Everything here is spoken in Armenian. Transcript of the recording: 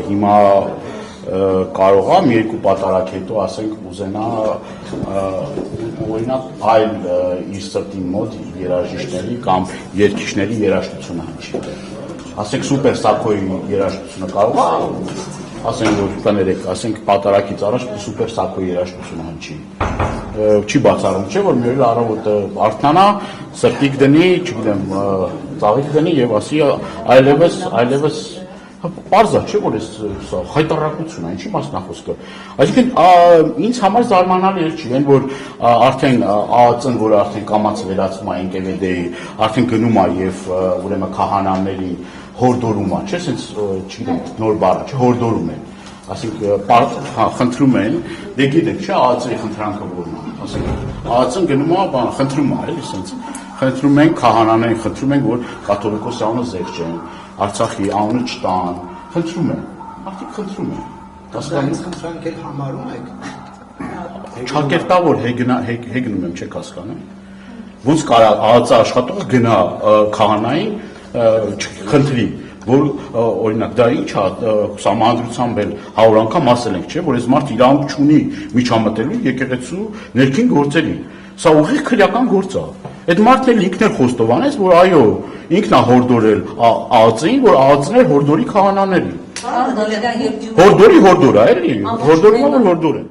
հիմա կարող է մի երկու պատարակ հետո ասենք ուզենա օրինակ այլ իր սրտին մոտ երաժիշտների կամ երգիչների երաժշտությունը հնչի։ Ասենք սուպեր սակոյի երաժշտությունը կարող է ասենք որ կներեք, ասենք պատարակից առաջ սուպեր սակոյի երաժշտությունը հնչի։ Չի բացառում, չէ՞ որ մի օր առավոտը արթնանա, սրտիկ դնի, չգիտեմ, ծաղիկ դնի եւ ասի այլևս Պարզ է, չէ՞ որ սա հայտարարություն է, ինչի մասն է խոսքը։ Այսինքն ինձ համար զարմանալի չի, այն որ արդեն ԱԱԾ-ն, որը արդեն կամաց վերածվում է NKVD-ի, արդեն գնում է եւ ուրեմն քահանաների հորդորում է, չէ՞, ասենց չգիտեմ, նոր բառը, չէ, հորդորում են։ Այսինքն խնդրում են, դե գիտեք, չէ, ԱԱԾ-ի խնդրանքը որն է, ասենք ԱԱԾ-ն գնում է, խնդրում է, էլի, ասենց խնդրում են քահանաներին, խնդրում են, որ կաթոլիկոսի անունը զեղչեն, Արցախի անունը չտան, խնդրում են, արդեն խնդրում են։ Դրանից խնդրանք էլ համարում եք։ Չակերտավոր հեգնում եմ, չեք հասկանում։ Ոնց կարա ԱԱԾ աշխատող գնա քահանային խնդրի, որ օրինակ դա ինչ է, սահմանադրությամբ էլ 100 անգամ ասել ենք, չէ, որ այս մարդ իրավունք չունի միջամտելու եկեղեցու ներքին գործերին։ Սա ուղիղ քրեական գործ է։ Այդ մարդն էլ ինքն էլ խոստովանեց, որ այո, ինքն է հորդորել ԱԱԾ-ին, որ ԱԱԾ-ն էլ հորդորի քահանաներին։ Հորդորի հորդոր է, էլի, հորդորում է, որ հորդոր են։